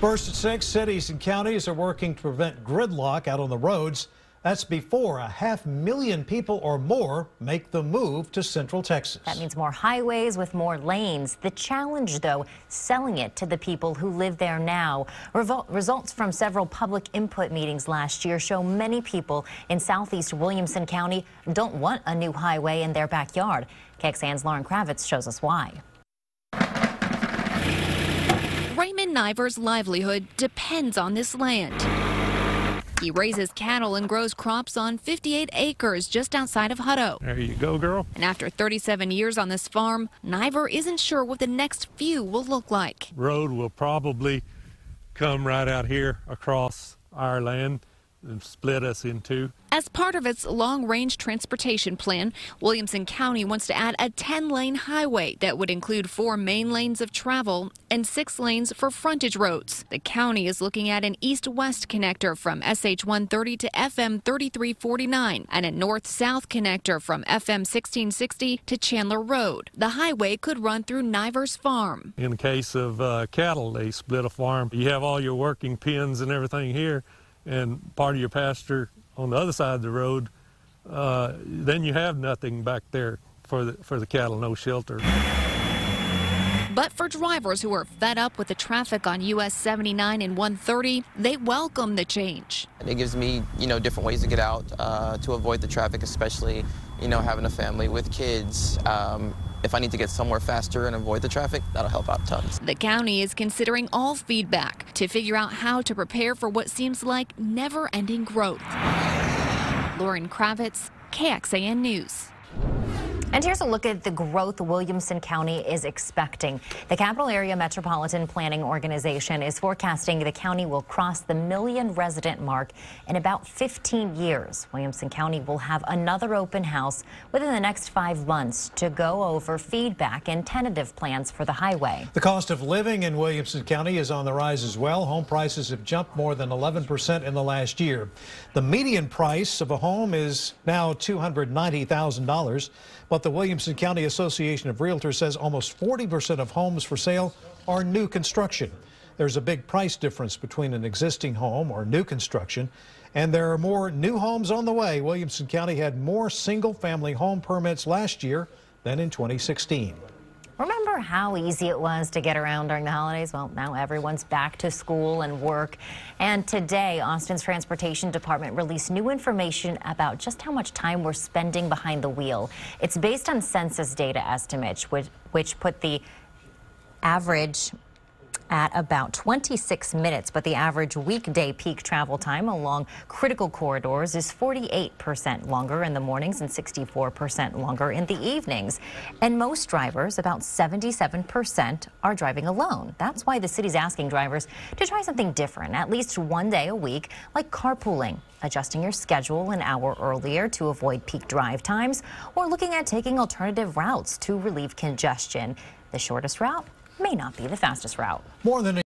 First at 6, cities and counties are working to prevent gridlock out on the roads. That's before 500,000 people or more make the move to Central Texas. That means more highways with more lanes. The challenge, though, selling it to the people who live there now. Results from several public input meetings last year show many people in southeast Williamson County don't want a new highway in their backyard. KXAN's Lauren Kravitz shows us why. Raymond Niver's livelihood depends on this land. He raises cattle and grows crops on 58 acres just outside of Hutto. There you go, girl. And after 37 years on this farm, Niver isn't sure what the next few will look like. Road will probably come right out here across our land and split us in two. As part of its long-range transportation plan, Williamson County wants to add a 10-lane highway that would include 4 main lanes of travel and 6 lanes for frontage roads. The county is looking at an east-west connector from SH 130 to FM 3349 and a north-south connector from FM 1660 to Chandler Road. The highway could run through Niver's farm. In the case of cattle, they split a farm. You have all your working pens and everything here, and part of your pasture on the other side of the road, then you have nothing back there for the cattle, no shelter. But for drivers who are fed up with the traffic on US 79 and 130, they welcome the change. It gives me, different ways to get out, to avoid the traffic, especially, having a family with kids. If I need to get somewhere faster and avoid the traffic, that'll help out tons. The county is considering all feedback to figure out how to prepare for what seems like never-ending growth. Lauren Kravitz, KXAN News. And here's a look at the growth Williamson County is expecting. The Capital Area Metropolitan Planning Organization is forecasting the county will cross the 1 million resident mark in about 15 years. Williamson County will have another open house within the next 5 months to go over feedback and tentative plans for the highway. The cost of living in Williamson County is on the rise as well. Home prices have jumped more than 11% in the last year. The median price of a home is now $290,000. But the Williamson County Association of Realtors says almost 40% of homes for sale are new construction. There's a big price difference between an existing home or new construction, and there are more new homes on the way. Williamson County had more single-family home permits last year than in 2016. Remember how easy it was to get around during the holidays? Well, now everyone's back to school and work. And today, Austin's Transportation Department released new information about just how much time we're spending behind the wheel. It's based on census data estimates, which put the average at about 26 minutes, but the average weekday peak travel time along critical corridors is 48% longer in the mornings and 64% longer in the evenings. And most drivers, about 77%, are driving alone. That's why the city's asking drivers to try something different, at least one day a week, like carpooling, adjusting your schedule an hour earlier to avoid peak drive times, or looking at taking alternative routes to relieve congestion. The shortest route may not be the fastest route. More than